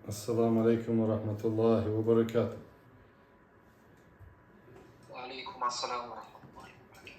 Ассаламу алейкум ва рахматуллахи ва баракату. وعليكم السلام ورحمة الله وبركاته.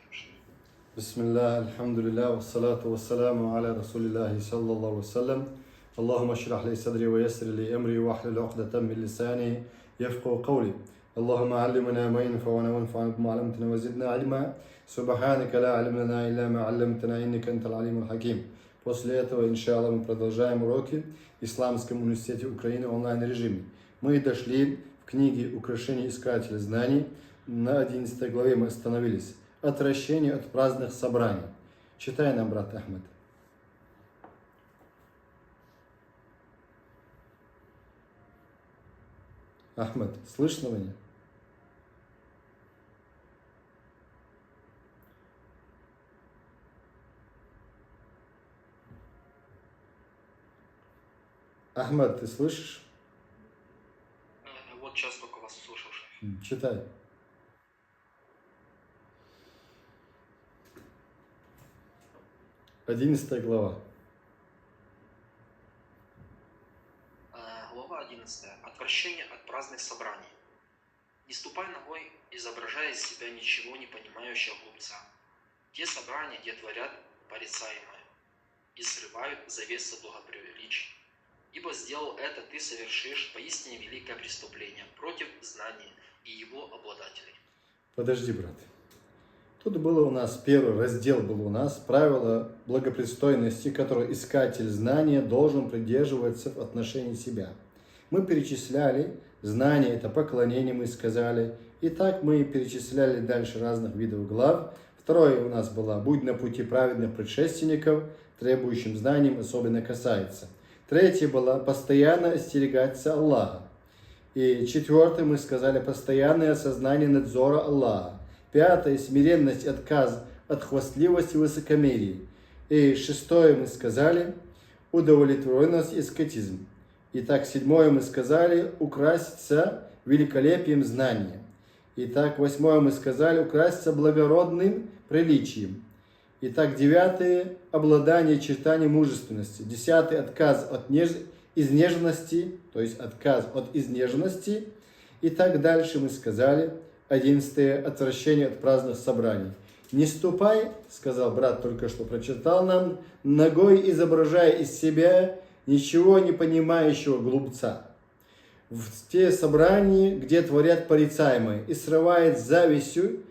Бисмиллах, альхамдулиллах, вассалату вассаламу аля расулиллахи саллаллаху вассалям. Аллахума шрах ли садри ва яссир ли амри ва ахлил ухдатам мин лисани яфқаху қавли. Аллахума аллимна ма янфа'уна ванфa'на бима 'алламтана ва зидна илма. Субханака ла илма лана илля ма 'алламтана иннака антал алимул хаким. После этого, иншаллах, мы продолжаем уроки в Исламском университете Украины в онлайн-режиме. Мы дошли в книге «Украшение искателя знаний». На 11 главе мы остановились. Отвращение от праздных собраний. Читай нам, брат Ахмед. Ахмед, слышно меня? Ахмед, ты слышишь? Вот сейчас только вас услышал, шейх. Читай. Одиннадцатая глава. Глава 11. Отвращение от праздных собраний. Не ступай ногой, изображая из себя ничего не понимающего глупца. Те собрания, где творят порицаемое и срывают завесы благоприличий. Ибо сделал это, ты совершишь поистине великое преступление против знания и его обладателей. Подожди, брат. Тут было у нас, первый раздел был у нас, правила благопристойности, которое искатель знания должен придерживаться в отношении себя. Мы перечисляли, знание это поклонение, мы сказали. И так мы перечисляли дальше разных видов глав. Второе у нас было, будь на пути праведных предшественников, требующим знанием особенно касается. Третье было, постоянно остерегаться Аллаха. И четвертое мы сказали, постоянное осознание надзора Аллаха. Пятое, смиренность, отказ от хвастливости и высокомерия. И шестое мы сказали, удовлетворенность и аскетизм. Итак, седьмое мы сказали, украситься великолепием знания. Итак, восьмое мы сказали, украситься благородным приличием. Итак, девятое, обладание чертанием мужественности. Десятый, отказ от изнеженности, то есть отказ от изнеженности. И так дальше мы сказали, 11. Отвращение от праздных собраний. Не ступай, сказал брат, только что прочитал нам, ногой изображая из себя ничего не понимающего глупца. В те собрания, где творят порицаемое и срывает завису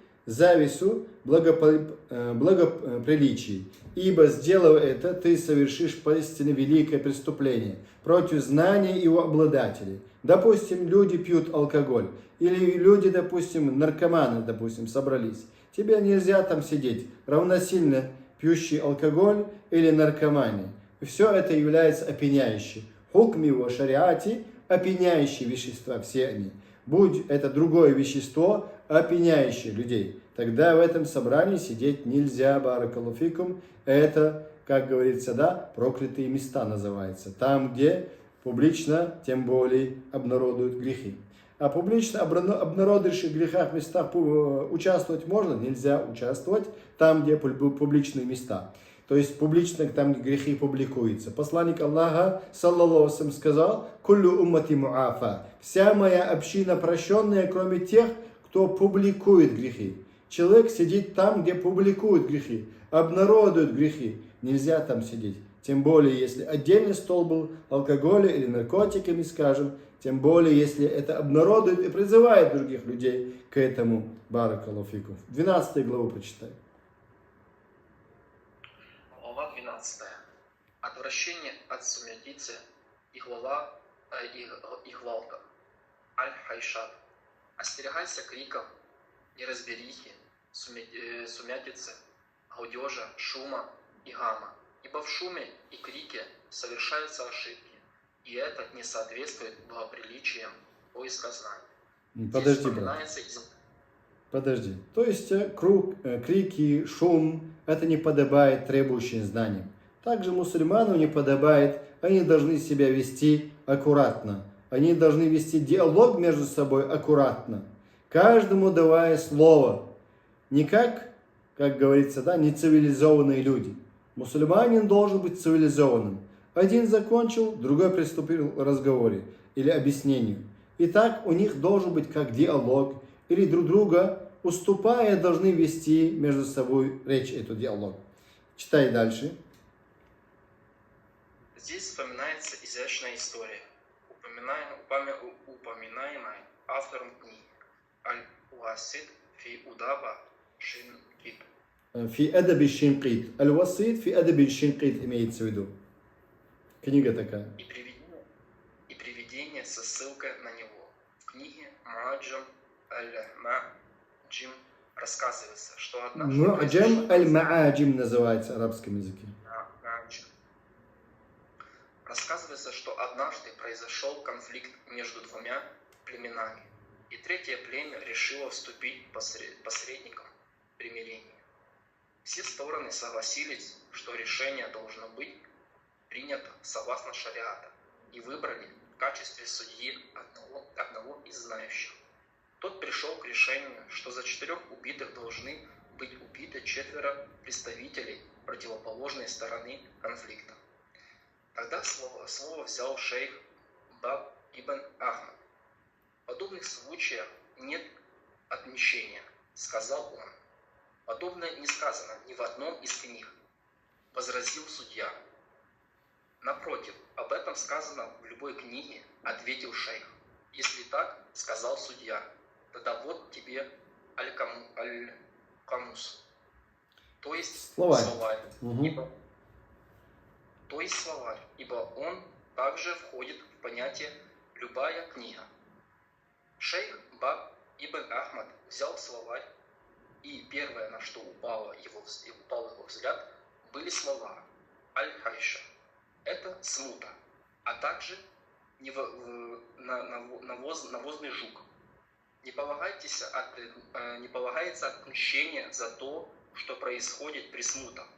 благоприличий. Ибо, сделав это, ты совершишь поистине великое преступление против знания его обладателей. Допустим, люди пьют алкоголь, или люди, допустим, наркоманы, допустим, собрались. Тебе нельзя там сидеть, равносильно пьющий алкоголь или наркомане. Все это является опьяняющим. Хукм его шариати, опьяняющие вещества, все они. Будь это другое вещество, опьяняющее людей. Тогда в этом собрании сидеть нельзя, баракаллаху фикум. Это, как говорится, да, проклятые места называется. Там, где публично, тем более, обнародуют грехи. А публично обнародующих грехах местах участвовать можно, нельзя участвовать там, где публичные места. То есть публично там, где грехи публикуются. Посланник Аллаха, саллаллаху алейхи ва саллям, сказал, «Куллю уммати муафа». Вся моя община прощенная, кроме тех, кто публикует грехи. Человек сидит там, где публикуют грехи, обнародуют грехи. Нельзя там сидеть. Тем более, если отдельный стол был алкоголя или наркотиками, скажем, тем более, если это обнародует и призывает других людей к этому. Баракаллаху фикум. 12 главу прочитай. Глава 12. Отвращение от сумятицы и глалка. Аль-Хайшат. Остерегайся криков, неразберихи, сумятицы, гаудежа, шума и гамма. Ибо в шуме и крике совершаются ошибки, и это не соответствует благоприличиям поиска знаний. Подожди, брат. Подожди. То есть крики, шум, это не подобает требующим знаниям. Также мусульманам не подобает, они должны себя вести аккуратно. Они должны вести диалог между собой аккуратно. Каждому давая слово. Не как говорится, да, нецивилизованные люди. Мусульманин должен быть цивилизованным. Один закончил, другой приступил к разговоре. или объяснению. Итак, у них должен быть как диалог, или друг друга, уступая, должны вести между собой речь, этот диалог. Читай дальше. Здесь вспоминается изящная история, упоминаемая автором книги Аль-Уасид фи Удаба Шинкит. Фи адаби шинкит. Аль-Васид фи адаби шинкит имеется в виду. Книга такая. И приведение со ссылкой на него. В книге Мааджам Аль-Маджим рассказывается, что однажды... Му'джам аль-Ма'аджим называется в арабском языке. Рассказывается, что однажды произошел конфликт между двумя племенами, и третье племя решило вступить посредником примирения. Все стороны согласились, что решение должно быть принято согласно шариата, и выбрали в качестве судьи одного из знающих. Тот пришел к решению, что за 4 убитых должны быть убиты 4 представителей противоположной стороны конфликта. Тогда слово взял шейх Баб ибн Ахмад. В подобных случаях нет отмщения, сказал он. Подобное не сказано ни в одном из книг, возразил судья. Напротив, об этом сказано в любой книге, ответил шейх. Если так, сказал судья, тогда вот тебе аль-камус, то есть словарь. То есть словарь, ибо он также входит в понятие «любая книга». Шейх Баб ибн Ахмад взял словарь, и первое, на что упал его взгляд, были слова «аль-хайша» – это смута, а также навозный жук. Не полагается отмщение за то, что происходит при смутах,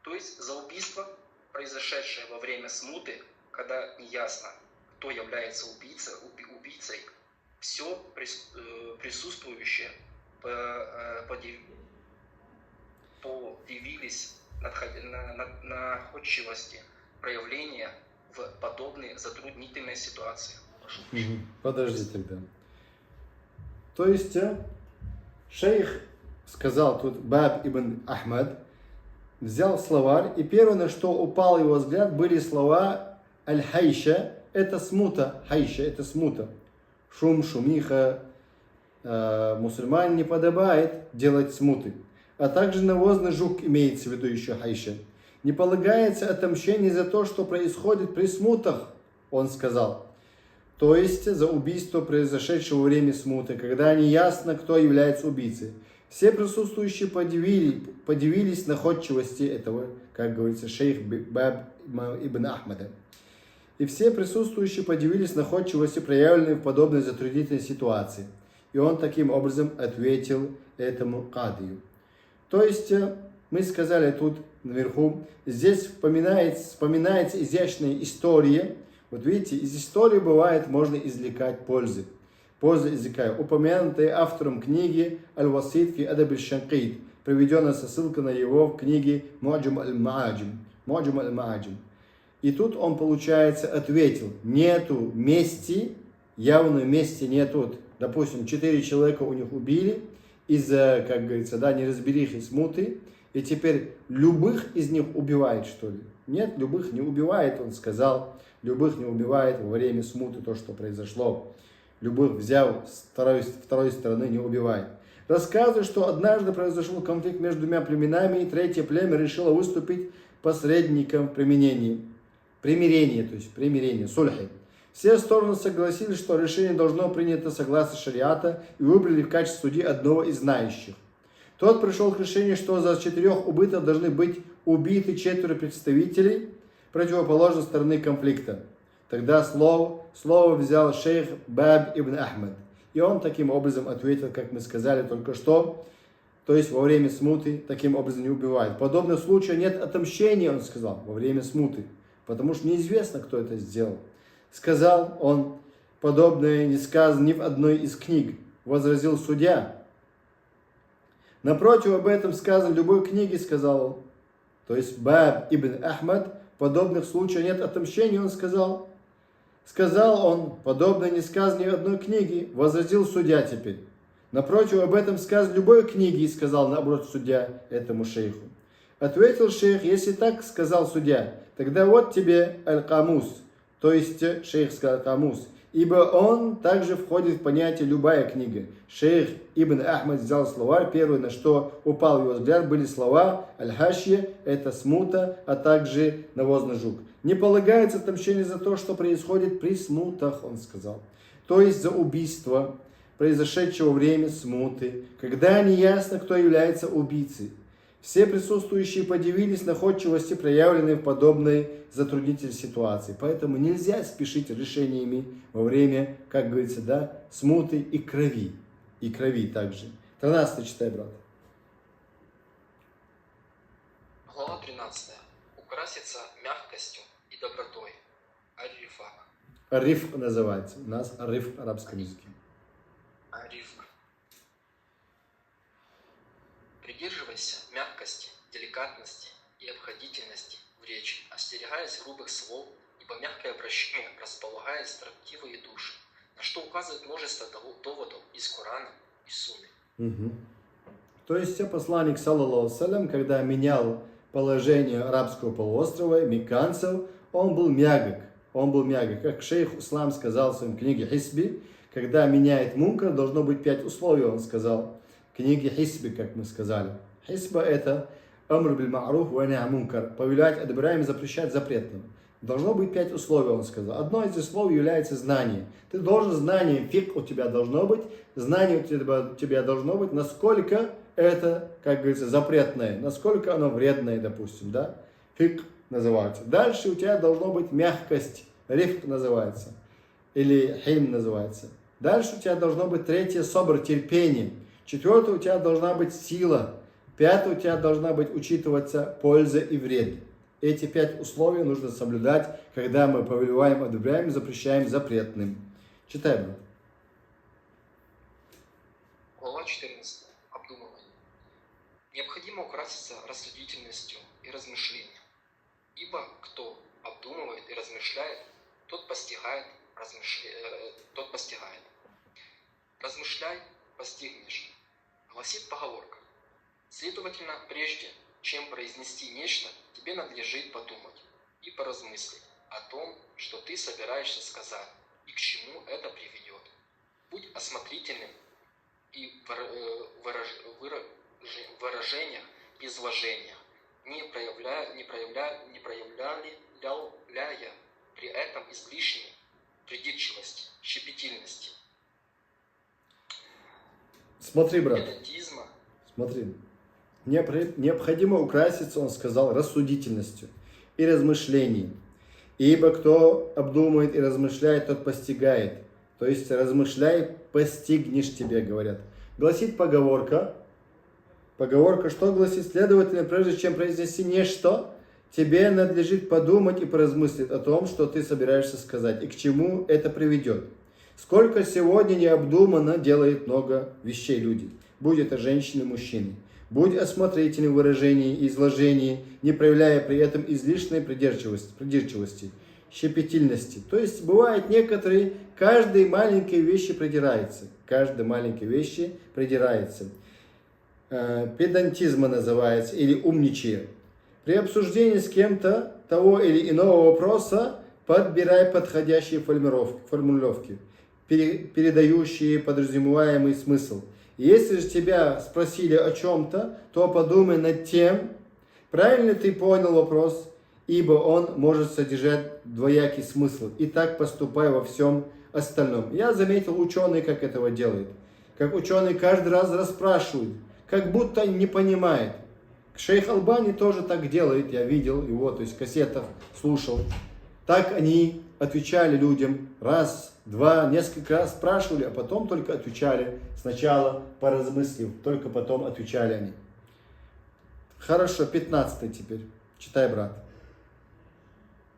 то есть за убийство, произошедшее во время смуты, когда неясно, кто является убийцей, все присутствующие подивились находчивости проявления в подобной затруднительной ситуации. Подожди тогда. То есть шейх сказал тут Баб ибн Ахмад, взял словарь, и первое, на что упал его взгляд, были слова аль-хайша, это смута, хайша, это смута. Шум, шумиха, мусульман не подобает делать смуты. А также навозный жук имеется в виду еще хайша. Не полагается отомщение за то, что происходит при смутах, он сказал. То есть за убийство, произошедшее во время смуты, когда не ясно, кто является убийцей. Все присутствующие подивились находчивости этого, как говорится, шейх Баб ибн Ахмада. И все присутствующие подивились находчивости, проявленной в подобной затруднительной ситуации. И он таким образом ответил этому кадию. То есть, мы сказали тут наверху, здесь вспоминается изящная история. Вот видите, из истории бывает, можно извлекать пользы. Польза языка, упомянутая автором книги Аль-Васид фи Адаб Шинкит, приведенная со ссылкой на его в книге Му'джам аль-Ма'аджим. И тут он, получается, ответил, нету мести, явной мести нету. Допустим, 4 человека у них убили из-за, как говорится, неразберихи, смуты, и теперь любых из них убивает, что ли? Нет, любых не убивает, он сказал, любых не убивает во время смуты то, что произошло. Любых взяв с второй стороны не убивает. Рассказывает, что однажды произошел конфликт между 2 племенами, и третье племя решило выступить посредником в примирении, сульхи. Все стороны согласились, что решение должно принято согласно шариата, и выбрали в качестве судьи одного из знающих. Тот пришел к решению, что за 4 убитых должны быть убиты 4 представителей противоположной стороны конфликта. Тогда слово взял шейх Баб ибн Ахмад. И он таким образом ответил, как мы сказали только что, то есть во время смуты таким образом не убивают. В подобных случаях нет отомщения, он сказал, во время смуты, потому что неизвестно, кто это сделал. Сказал он, подобное не сказано ни в одной из книг, возразил судья. Напротив, об этом сказано в любой книге, сказал он. То есть Баб ибн Ахмад, в подобных случаях нет отомщения, он сказал. Сказал он, подобно не сказано ни в одной книге, возразил судья теперь. Напротив, об этом сказано в любой книге, сказал наоборот судья этому шейху. Ответил шейх, если так сказал судья, тогда вот тебе аль-камус, то есть шейх сказал камус, ибо он также входит в понятие любая книга. Шейх Ибн Ахмад взял словарь, первое, на что упал его взгляд, были слова аль-хашья, это смута, а также навозный жук. Не полагается отмщение за то, что происходит при смутах, он сказал. То есть за убийство, произошедшего во время смуты, когда неясно, кто является убийцей. Все присутствующие подивились находчивости, проявленной в подобной затруднительной ситуации. Поэтому нельзя спешить решениями во время, как говорится, да, смуты и крови. И крови также. 13 читай, брат. Глава 13. Украситься мягкостью и добротой. Арифак. Ариф называется. У нас ариф в арабском языке. Арифк. Придерживайся мягкости, деликатности и обходительности в речи, остерегаясь грубых слов, ибо мягкое обращение располагает строптивые души, на что указывает множество доводов из Корана и Сунны. То есть посланник, саллаллаху салям, когда менял положение арабского полуострова, мекканцев, он был мягок. Он был мягок. Как шейх Ислам сказал в своей книге Хисби, когда меняет мункар, должно быть 5 условий, он сказал. В книге Хисби, как мы сказали. Хисба это амр биль ма'руф ва нахй мункар. Повелевать одобряемым, запрещать запретным. Должно быть 5 условий, он сказал. Одно из условий является знание. Ты должен знание, фик у тебя должно быть, знание у тебя должно быть, насколько это, как говорится, запретное, насколько оно вредное, допустим, да? Фик называется. Дальше у тебя должно быть мягкость, рифк называется, или хилм называется. Дальше у тебя должно быть третье, собр, терпение. Четвертое, у тебя должна быть сила. Пятое, у тебя должна быть учитываться польза и вред. Эти 5 условий нужно соблюдать, когда мы повелеваем, одобряем, запрещаем запретным. Читай, брат. Глава 14. Обдумывание. Необходимо украситься рассудительностью и размышлением. Ибо кто обдумывает и размышляет, тот постигает. Размышляй, постигнешь. Гласит поговорка. Следовательно, прежде чем произнести нечто, тебе надлежит подумать и поразмыслить о том, что ты собираешься сказать и к чему это приведет. Будь осмотрительным и в выражениях и изложениях, не проявляя при этом излишней придирчивости, щепетильности, Смотри, брат. педантизма. Смотри. Необходимо украситься, он сказал, рассудительностью и размышлением. Ибо кто обдумывает и размышляет, тот постигает. То есть размышляй, постигнешь, тебе говорят. Гласит поговорка. Поговорка что гласит? Следовательно, прежде чем произнести нечто, тебе надлежит подумать и поразмыслить о том, что ты собираешься сказать и к чему это приведет. Сколько сегодня необдуманно делает много вещей люди. Будь это женщины, мужчины. Будь осмотрительным в выражении и изложении, не проявляя при этом излишней придирчивости, щепетильности. То есть бывает некоторые, каждой маленькой вещи придирается. Каждой маленькой вещи придирается. Педантизма называется, или умничая. При обсуждении с кем-то того или иного вопроса подбирай подходящие формулировки, передающие подразумеваемый смысл. Если же тебя спросили о чем-то, то подумай над тем, правильно ты понял вопрос, ибо он может содержать двоякий смысл. И так поступай во всем остальном. Я заметил ученые, как этого делают. Как ученые каждый раз расспрашивают, как будто не понимает. Шейх Албани тоже так делает, я видел его, то есть в кассетах слушал. Так они отвечали людям раз, два, несколько раз спрашивали, а потом только отвечали. Сначала поразмыслив, только потом отвечали они. Хорошо, 15 теперь. Читай, брат.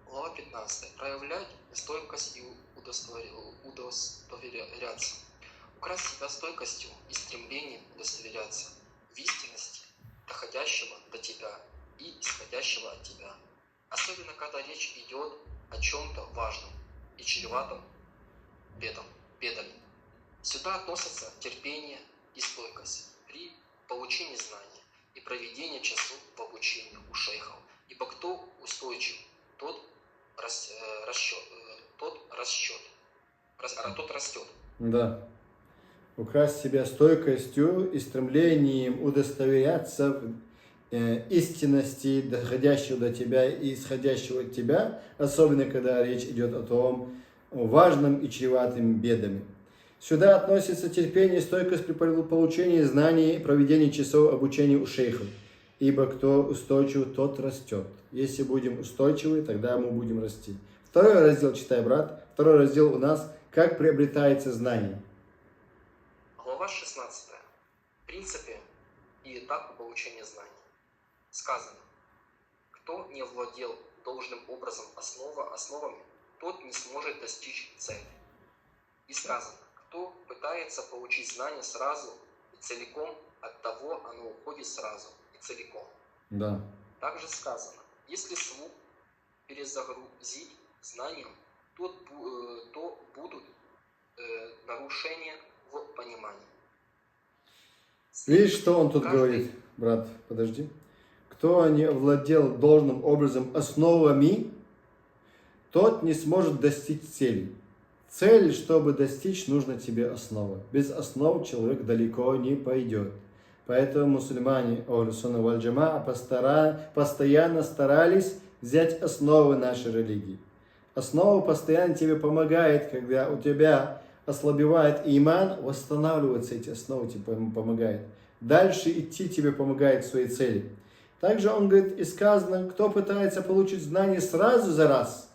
Глава 15. Проявлять стойкость и удостоверяться. Укрась себя стойкостью и стремлением удостоверяться в истинности доходящего до тебя и исходящего от тебя. Особенно, когда речь идет о чем-то важном. и чреватым бедами. Сюда относятся терпение и стойкость при получении знаний и проведение часов в обучении у шейхов. Ибо кто устойчив, тот растет. Да. Украсть себя стойкостью и стремлением удостоверяться в истинности доходящего до тебя и исходящего от тебя, особенно когда речь идет о важном и чреватым бедами. Сюда относится терпение и стойкость при получении знаний и проведении часов обучения у шейхов. Ибо кто устойчив, тот растет. Если будем устойчивы, тогда мы будем расти. Второй раздел, читай, брат. Второй раздел у нас «Как приобретается знание». Глава 16. Принципы и этапы получения знаний. Сказано: кто не владел должным образом основами, тот не сможет достичь цели. И сказано: кто пытается получить знания сразу и целиком, от того оно уходит сразу и целиком. Да. Также сказано: если слух перезагрузить знанием, то будут нарушения в понимании. Видишь, что он тут говорит, брат? Подожди. Кто не овладел должным образом основами, тот не сможет достичь цели. Цель, чтобы достичь, нужно тебе основа. Без основ человек далеко не пойдет. Поэтому мусульмане Ахлю-Сунна валь-Джамаа постоянно старались взять основы нашей религии. Основа постоянно тебе помогает, когда у тебя ослабевает иман, восстанавливаться эти основы тебе помогает. Дальше идти тебе помогает в своей цели. Также он говорит, и сказано, кто пытается получить знания сразу за раз,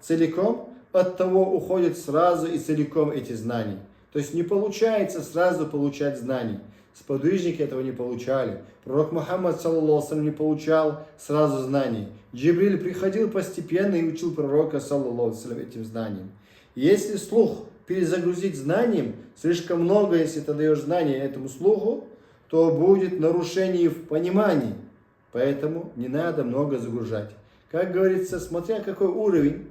целиком, от того уходят сразу и целиком эти знания. То есть не получается сразу получать знания. Сподвижники этого не получали. Пророк Мухаммад, саллаллаху не получал сразу знаний. Джибриль приходил постепенно и учил пророка, саллаллаху этим знаниям. Если слух перезагрузить знанием, слишком много, если ты даешь знания этому слуху, то будет нарушение в понимании. Поэтому не надо много загружать. Как говорится, смотря какой уровень,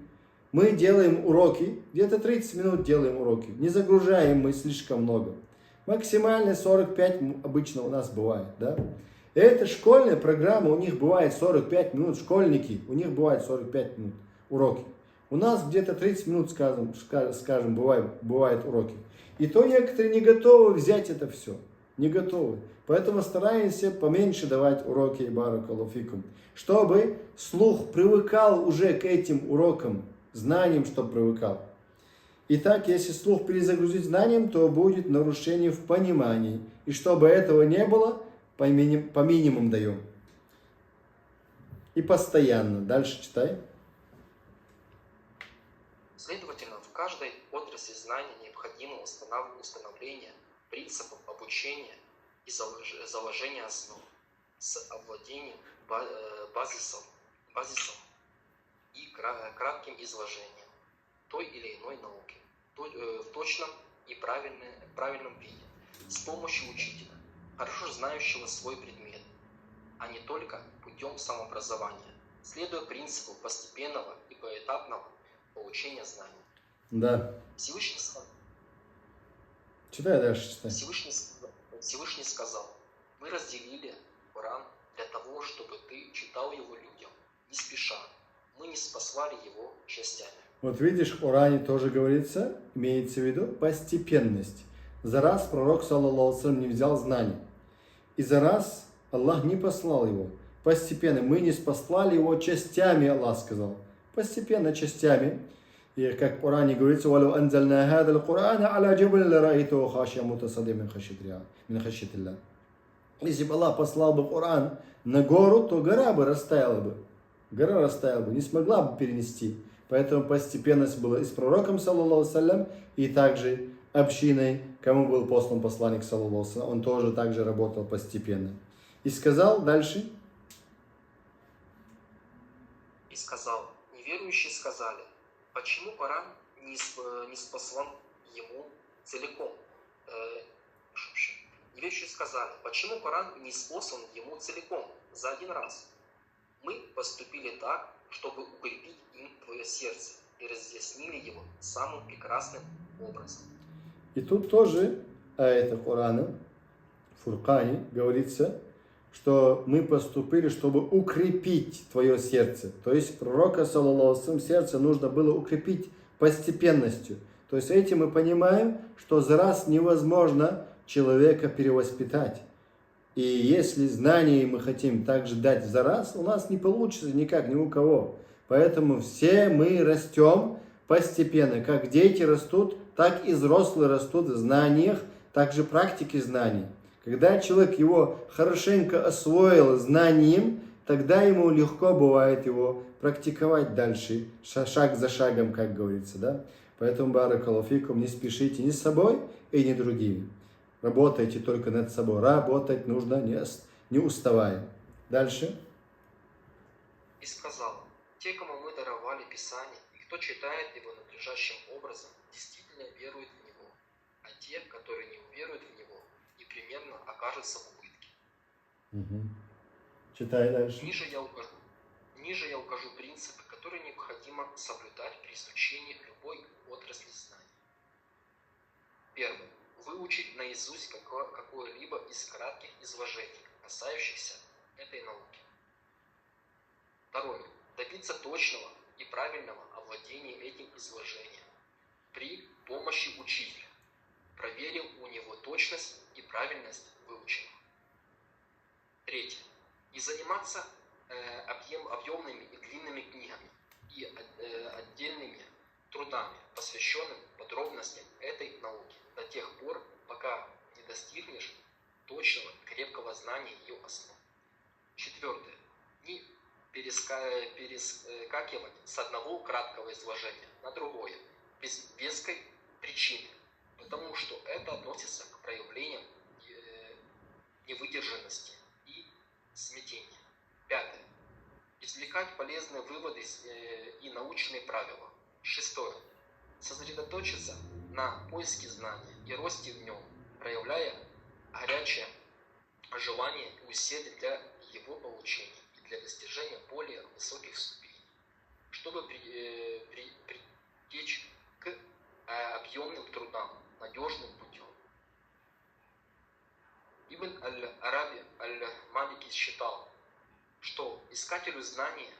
мы делаем уроки, где-то 30 минут делаем уроки. Не загружаем мы слишком много. Максимально 45 обычно у нас бывает. Да? Это школьная программа, у них бывает 45 минут. Школьники, у них бывает 45 минут уроки. У нас где-то 30 минут, скажем, бывают уроки. И то некоторые не готовы взять это все. Не готовы. Поэтому стараемся поменьше давать уроки, баракаллаху фикум, чтобы слух привыкал уже к этим урокам, знаниям, чтобы привыкал. Итак, если слух перезагрузить знанием, то будет нарушение в понимании. И чтобы этого не было, по минимуму даем. И постоянно. Дальше читай. Следовательно, в каждой отрасли знаний необходимо установление принципов обучения и заложения основ с обладением базисом и кратким изложением той или иной науки в точном и правильном виде с помощью учителя, хорошо знающего свой предмет, а не только путем самообразования, следуя принципу постепенного и поэтапного получения знаний. Да. Читай дальше, читай. Всевышний сказал: мы разделили Коран для того, чтобы ты читал его людям, не спеша. Мы не спаслали его частями. Вот видишь, в Коране тоже говорится, имеется в виду постепенность. За раз пророк, саллаллаху алейхи, не взял знаний. И за раз Аллах не послал его. Постепенно. Мы не спаслали его частями, Аллах сказал. Постепенно, частями. И как в Коране говорится, «Валу анзальна хадал Корана аля джабаль лараиту хашия мутасади мин хашитилля». Если бы Аллах послал бы Коран на гору, то гора бы растаяла бы. Гора растаяла бы, не смогла бы перенести. Поэтому постепенность была и с пророком, саллаллаху алейхи, и также общиной, кому был послан посланник, саллаллаху алейхи, он тоже также работал постепенно. И сказал дальше. И сказал, неверующие сказали, почему Коран не спаслан ему целиком? Неверующие сказали, почему Коран не спослан ему целиком за один раз? Мы поступили так, чтобы укрепить им твое сердце и разъяснили его самым прекрасным образом. И тут тоже аята Корана, в Фуркане, говорится, что мы поступили, чтобы укрепить твое сердце. То есть пророка, саллаллаху алейхи ва саллям, сердце нужно было укрепить постепенностью. То есть этим мы понимаем, что за раз невозможно человека перевоспитать. И если знания мы хотим также дать за раз, у нас не получится никак, ни у кого. Поэтому все мы растем постепенно. Как дети растут, так и взрослые растут в знаниях, также практики знаний. Когда человек его хорошенько освоил знанием, тогда ему легко бывает его практиковать дальше, шаг за шагом, как говорится. Да? Поэтому, баракаллаху фикум, не спешите ни с собой и ни другими. Работайте только над собой. Работать нужно не уставая. Дальше. И сказал: те, кому мы даровали Писание, и кто читает его надлежащим образом, действительно верует в него, а те, которые не уверуют в него, непременно окажутся в убытке. Читай дальше. Ниже я укажу принципы, которые необходимо соблюдать при изучении любой отрасли знаний. Первый. Выучить наизусть какое-либо из кратких изложений, касающихся этой науки. Второе. Добиться точного и правильного овладения этим изложением при помощи учителя, проверив у него точность и правильность выученного. Третье. Не заниматься объемными и длинными книгами и отдельными трудами, посвященными подробностям этой науки, до тех пор, пока не достигнешь точного и крепкого знания ее основ. Четвертое. Не перескакивать с одного краткого изложения на другое, без веской причины, потому что это относится к проявлениям невыдержанности и смятения. Пятое. Извлекать полезные выводы и научные правила. Шестое. Сосредоточиться на поиске знания и росте в нем, проявляя горячее желание и усилия для его получения и для достижения более высоких ступеней, чтобы притечь к объемным трудам надежным путем. Ибн аль-Араби аль-Малики считал, что искателю знания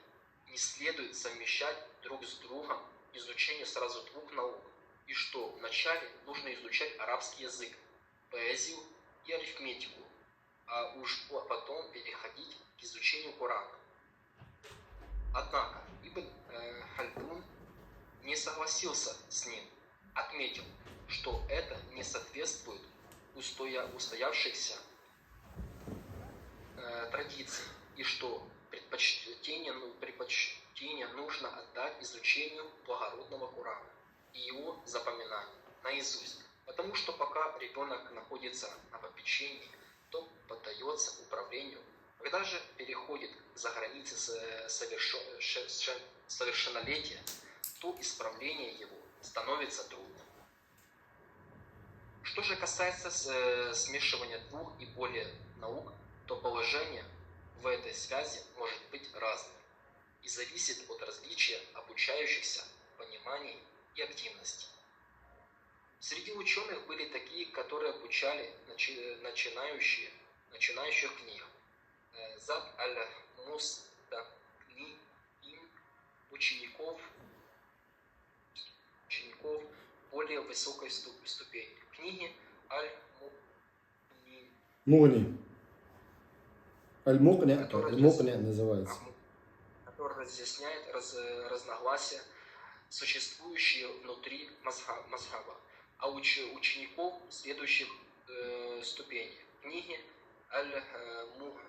не следует совмещать друг с другом изучение сразу двух наук, и что вначале нужно изучать арабский язык, поэзию и арифметику, а уж потом переходить к изучению Корана. Однако Ибн Хальдун не согласился с ним, отметил, что это не соответствует устоявшихся традиций, и что предпочтение нужно отдать изучению благородного Корана и его запоминанию наизусть, потому что пока ребенок находится на попечении, то поддается управлению. Когда же переходит за границы совершеннолетия, то исправление его становится трудным. Что же касается смешивания двух и более наук, то положение в этой связи может быть разным и зависит от различия обучающихся, пониманий и активности. Среди ученых были такие, которые обучали начинающих книг. Зад аль-Мустакни учеников более высокой ступени. Книги Мугни. Аль-Мугни называется. Который разъясняет разногласия, существующие внутри мазхаба, а учеников следующих ступеней. Книги Аль-Мугни,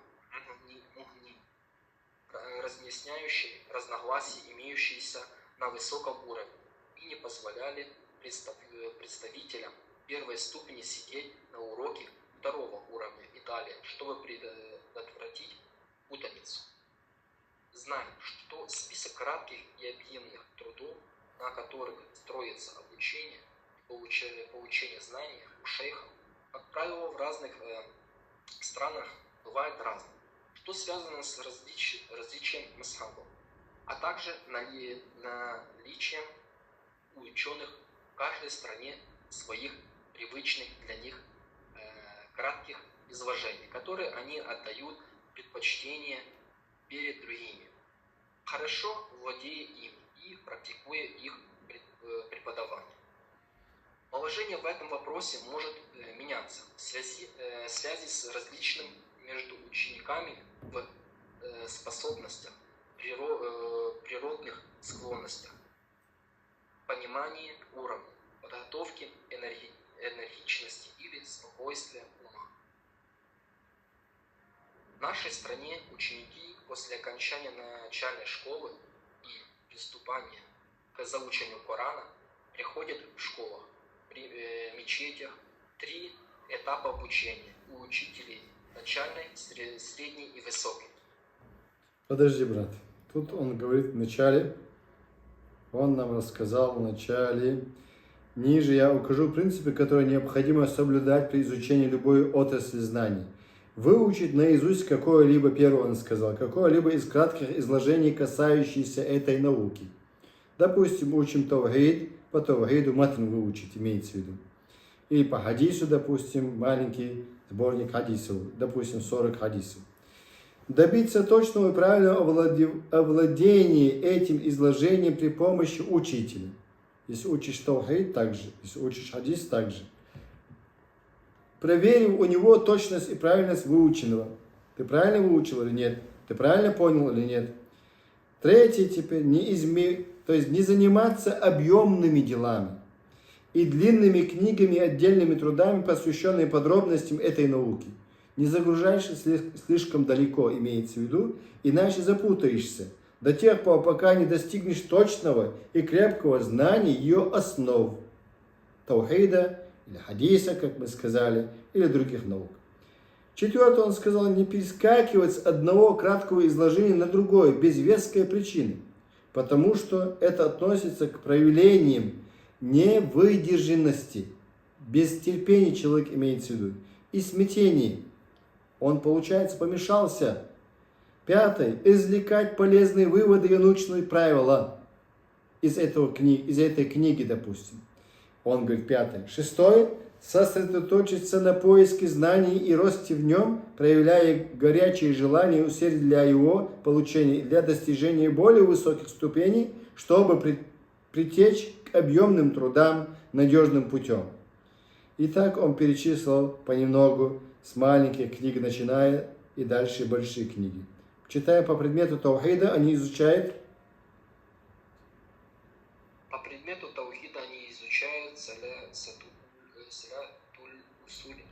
разъясняющие разногласия, имеющиеся на высоком уровне, и не позволяли представителям первой ступени сидеть на уроке второго уровня и далее, чтобы предотвратить путаницу. Знаем, что список кратких и объемных трудов, на которых строится обучение и получение знаний у шейхов, как правило, в разных странах бывает разным, что связано с различием мазхабов, а также наличием у ученых в каждой стране своих привычных для них кратких изложений, которые они отдают предпочтение перед другими, хорошо владея им и практикуя их преподавание. Положение в этом вопросе может меняться в связи с различным между учениками в способностях, природных склонностях, понимании уровня, подготовки энергичности или спокойствия ума. В нашей стране ученики после окончания начальной школы и приступания к заучению Корана приходят в школах, при мечетях 3 этапа обучения у учителей: начальной, средней и высокой. Подожди, брат. Тут он говорит в начале, он нам рассказал в начале: ниже я укажу принципы, которые необходимо соблюдать при изучении любой отрасли знаний. Выучить наизусть какое-либо, первое он сказал, какое-либо из кратких изложений, касающихся этой науки. Допустим, учим таухид, по таухиду матн выучить, имеется в виду. Или по хадису, допустим, маленький сборник хадисов, допустим, 40 хадисов. Добиться точного и правильного овладения этим изложением при помощи учителя. Если учишь таухид, так же. Если учишь хадис, так же. Проверим у него точность и правильность выученного. Ты правильно выучил или нет? Ты правильно понял или нет? Третье теперь, то есть не заниматься объемными делами и длинными книгами и отдельными трудами, посвященными подробностям этой науки. Не загружайся слишком далеко, имеется в виду, иначе запутаешься, до тех пор, пока не достигнешь точного и крепкого знания ее основ, таухида или хадиса, как мы сказали, или других наук. Четвертое, он сказал, не перескакивать с одного краткого изложения на другое, без веской причины, потому что это относится к проявлениям невыдержанности, без терпения человек имеется в виду, и смятения. Он, получается, помешался. Пятое, извлекать полезные выводы и научные правила из этой книги, допустим. Он говорит, пятое. Шестое, сосредоточиться на поиске знаний и росте в нем, проявляя горячее желание и усердие для его получения, для достижения более высоких ступеней, чтобы притечь к объемным трудам надежным путем. Итак, он перечислил понемногу, с маленьких книг начиная и дальше большие книги. Читая по предмету таухида, они изучают... По предмету таухида они изучают салятуль усуль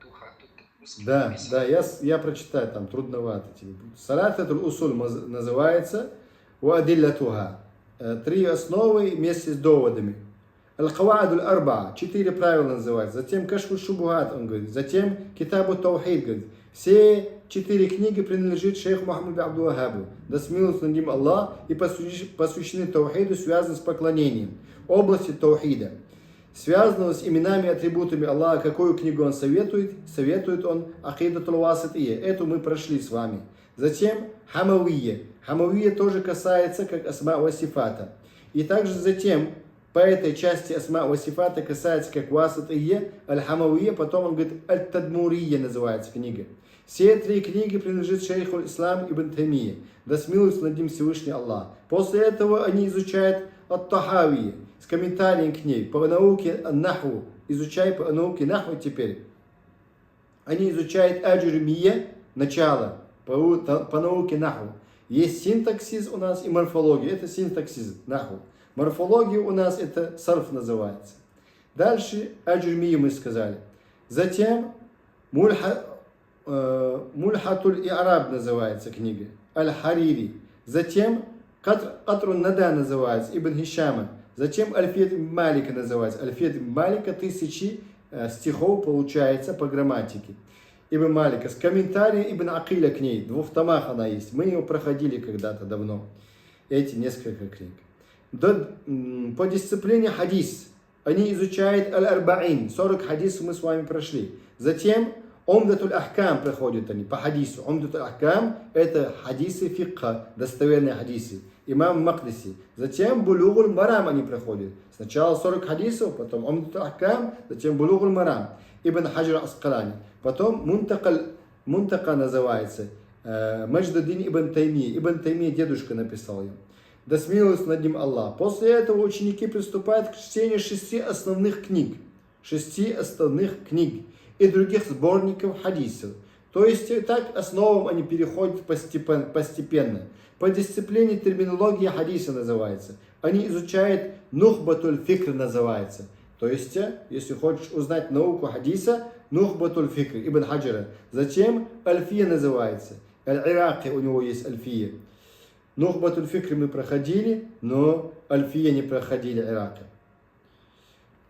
духа. Да, я прочитаю, там трудновато тебе будет. Салятуль усуль называется уадиллятуха. 3 основы вместе с доводами. Аль-Каваадуль Арба, 4 правила называется. Затем Кашфу Шубухат, он говорит. Затем Китабу Таухид, говорит. Все 4 книги принадлежат шейху Мухаммаду Абдул-Ваххабу. Да смилуется над ним Аллах, и посвящены Таухиду, связаны с поклонением. Области Таухида. Связанного с именами и атрибутами Аллаха, какую книгу он советует? Советует он Акидатуль Васития. Эту мы прошли с вами. Затем Хамавия. Хамавия тоже касается как Асма ва Сифата. И также затем по этой части Асма ва Сифата касается как Васития, Аль-Хамавия, потом он говорит Аль-Тадмурия называется книга. Все 3 книги принадлежат шейху Ислам ибн Таймия. Да смилуется над ним Всевышний Аллах. После этого они изучают Ат-Тахавия с комментарием к ней по науке Нахву. Изучай по науке Нахву теперь. Они изучают Аджурмия, начало, по науке Нахву. Есть синтаксис у нас и морфология. Это синтаксис Нахву. Морфология у нас это сарф называется. Дальше Аджурмия мы сказали. Затем Мульхатуль И'раб называется книга. Аль-Харири. Затем Катрун Нада называется, Ибн Хишама. Затем Альфият ибн Малика называется. Альфият ибн Малика 1000 стихов получается по грамматике. Ибн Малика с комментарием Ибн Акиля к ней. В 2 томах она есть. Мы ее проходили когда-то давно. Эти несколько книг. По дисциплине хадис. Они изучают Аль-Арбаин. 40 хадисов мы с вами прошли. Затем Умдатуль Ахкам проходят они по хадису. Умдатуль Ахкам это хадисы фикха, достоверные хадисы. имам Мақдиси. Затем Булугуль Марам они проходят. Сначала 40 хадисов, потом Умдат Ахкам, затем Булугуль Марам. Ибн Хаджар Аскалани. Потом Мунтака называется. Мадждаддин Ибн Тайми. Ибн Тайми дедушка написал ее. Да смилуется над ним Аллах. После этого ученики приступают к чтению 6 основных книг. 6 основных книг и других сборников хадисов. То есть так основам они переходят постепенно. По дисциплине терминология хадиса называется. Они изучают Нухбатуль Фикр называется. То есть, если хочешь узнать науку хадиса, Нухбатуль Фикр Ибн Хаджара. Затем Альфия называется. Аль-Ираки у него есть Альфия. Нухбатуль Фикр мы проходили, но Альфия не проходили Ирака.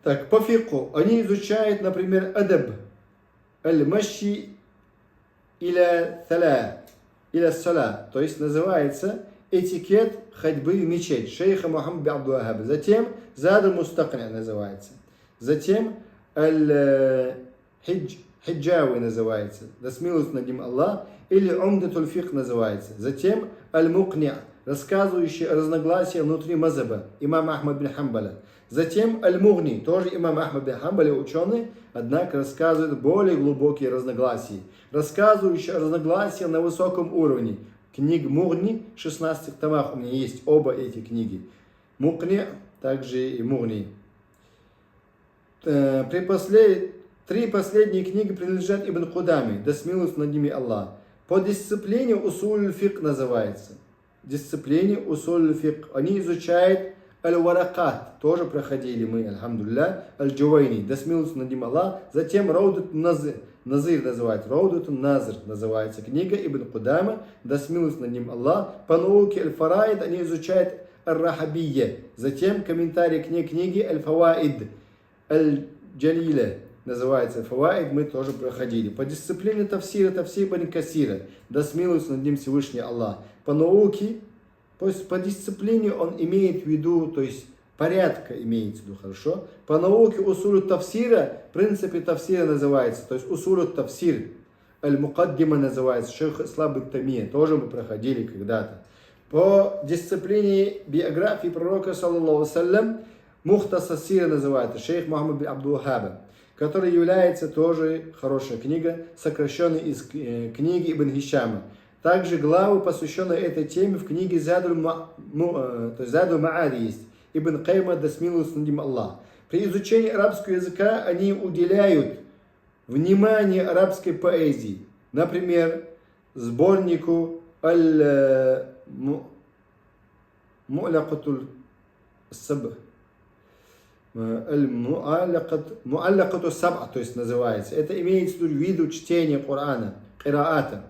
Так, по фику они изучают, например, адаб, аль-маши иля сала, то есть называется этикет ходьбы в мечеть, шейха Мухаммад бин Абдул Ваххаб. Затем зад аль-мустакни называется. Затем аль-хиджави называется, да смилуется над ним Аллах, или умдатуль фикх называется. Затем аль-мукни, рассказывающий о разногласиях внутри мазаба, имам Ахмад бин Хамбаля. Затем Аль-Мугни, тоже имам Ахмад бин Хамбали, ученый, однако рассказывает более глубокие разногласия, рассказывающие о разногласиях на высоком уровне. Книг Мугни, 16 томах, у меня есть оба эти книги. Мукни, также и Мугни. Три последние книги принадлежат Ибн Кудами, да смилуется над ними Аллах. По дисциплине усуль фик называется. Дисциплине усуль фик. Они изучают Аль-Варакат, тоже проходили мы, альхамдулилля, Аль-Джувайни, да смилуется над ним Аллах. Затем Раудат Назир называется, Раудат Назир называется книга Ибн Кудама, да смилуется над ним Аллах. По науке Аль-Фараид они изучают Ар-Рахабия. Затем комментарий к книге Аль-Фаваид, Аль-Джалиля называется Фаваид, мы тоже проходили. По дисциплине Тафсира Бани Касира, да смилуется над ним Всевышний Аллах. По науке, то есть по дисциплине он имеет в виду, то есть порядка имеется в виду, хорошо? По науке усулю тафсира, в принципе тафсира называется, то есть усулю тафсир, аль-мукаддима называется, шейх Ислам ибн Таймия, тоже мы проходили когда-то. По дисциплине биографии пророка, саллаллаху алейхи, Мухтасасира называется, шейх Мухаммад бин Абдул Ваххаб, который является тоже хорошая книга, сокращенная из книги Ибн Хишама. Также главы, посвященные этой теме, в книге Задуль Маади есть. Ибн Кайма, да смилуется над ним Аллах. При изучении арабского языка они уделяют внимание арабской поэзии. Например, сборнику Аль-Му'аллакату Саб'а, то есть называется. Это имеется в виду чтение Корана, кираата.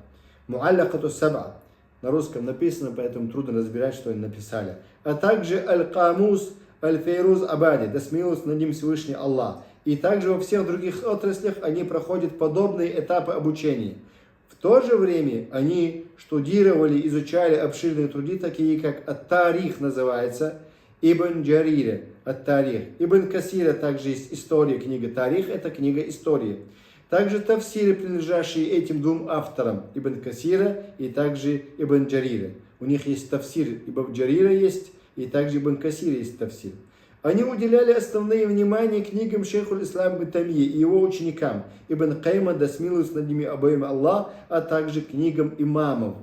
Му'аллакату Саб'а. На русском написано, поэтому трудно разбирать, что они написали. А также Аль-Камус Аль-Фейруз Абади, да смилуется над ним Всевышний Аллах. И также во всех других отраслях они проходят подобные этапы обучения. В то же время они штудировали, изучали обширные труды, такие как Ат-Тарих называется, Ибн Джарира, Ат-Тарих. Ибн Касира также есть история, книга Тарих, это книга истории. Также тафсиры, принадлежащие этим двум авторам, Ибн Касира и также Ибн Джарира. У них есть тафсир, Ибн Джарира есть, и также Ибн Касира есть тафсир. Они уделяли основное внимание книгам шейху Ислам ибн Таймии и его ученикам, Ибн Кайма, да смилуется над ними обоими Аллах, а также книгам имамов,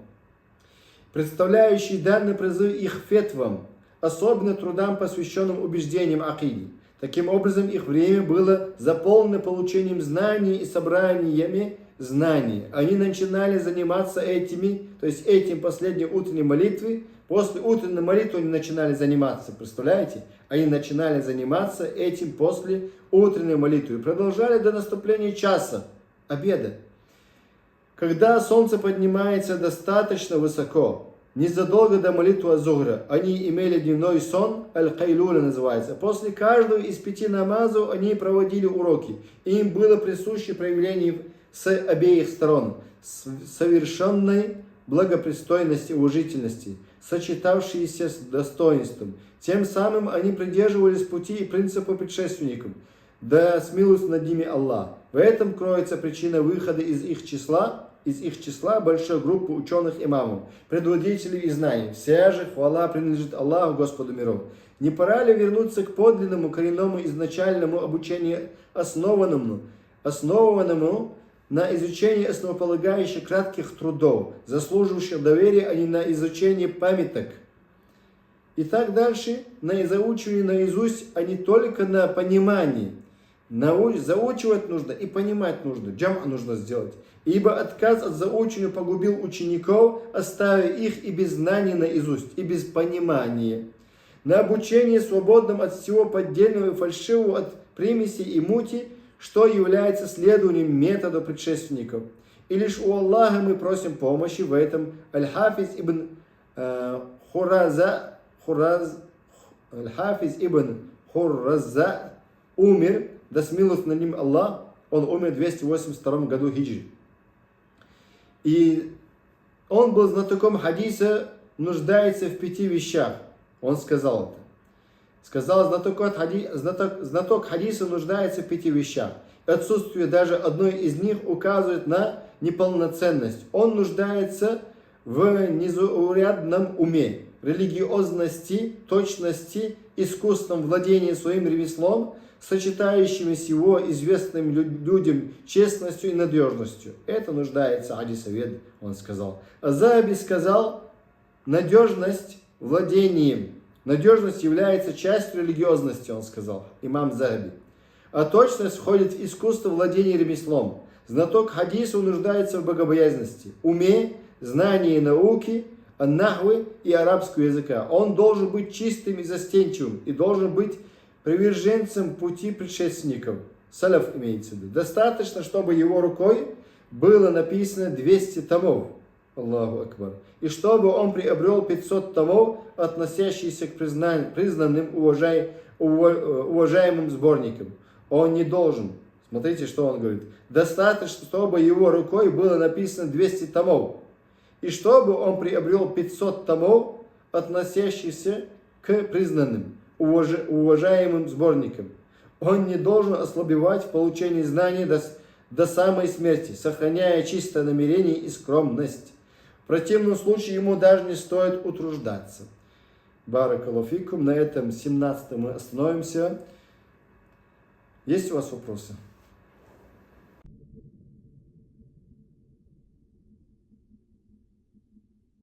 представляющие данный призыв их фетвам, особенно трудам, посвященным убеждениям акиды. Таким образом, их время было заполнено получением знаний и собраниями знаний. Они начинали заниматься этим последней утренней молитвой. После утренней молитвы они начинали заниматься, представляете? Они начинали заниматься этим после утренней молитвы и продолжали до наступления часа обеда. Когда солнце поднимается достаточно высоко, незадолго до молитвы Зухра, они имели дневной сон, аль-кайлуля называется. После каждого из 5 намазов они проводили уроки. Им было присуще проявление с обеих сторон совершенной благопристойности и уважительности, сочетавшиеся с достоинством. Тем самым они придерживались пути и принципа предшественников. Да смилуется над ними Аллах. В этом кроется причина выхода из их числа из их числа большой группы ученых-имамов, предводителей и знаний. Вся же хвала принадлежит Аллаху, Господу миров. Не пора ли вернуться к подлинному, коренному, изначальному обучению, основанному на изучении основополагающих кратких трудов, заслуживающих доверия, а не на изучении памяток? И так дальше, на заучивание наизусть, а не только на понимании. Заучивать нужно и понимать нужно, джам'а нужно сделать. Ибо отказ от заучивания погубил учеников, оставив их и без знаний наизусть, и без понимания. На обучение, свободном от всего поддельного и фальшивого, от примесей и мути, что является следованием метода предшественников. И лишь у Аллаха мы просим помощи в этом. Аль-Хафиз ибн Хурраза умер, да смилует на ним Аллах, он умер в 282 году хиджри. И он был знатоком хадиса, нуждается в 5 вещах. Он сказал это. Сказал, знаток хадиса нуждается в 5 вещах. Отсутствие даже одной из них указывает на неполноценность. Он нуждается в незаурядном уме, религиозности, точности, искусном владении своим ремеслом, сочетающимися его известным людям честностью и надежностью. Это нуждается хадисовед, он сказал. А Захаби сказал, надежность владением. Надежность является частью религиозности, он сказал, имам Захаби. А точность входит в искусство владения ремеслом. Знаток хадиса нуждается в богобоязненности, уме, знании науки, нахвы и арабского языка. Он должен быть чистым и застенчивым и должен быть приверженцем пути предшественников. Салаф имеется в виду. Достаточно, чтобы его рукой было написано 200 томов. Аллаху Акбар. И чтобы он приобрел 500 томов, относящихся к признанным уважаемым сборникам. Он не должен. Смотрите, что он говорит. Достаточно, чтобы его рукой было написано 200 томов. И чтобы он приобрел 500 томов, относящихся к признанным, уважаемым сборникам. Он не должен ослабевать в получении знаний до самой смерти, сохраняя чистое намерение и скромность. В противном случае ему даже не стоит утруждаться. Баракаллаху фикум. На этом 17 мы остановимся. Есть у вас вопросы?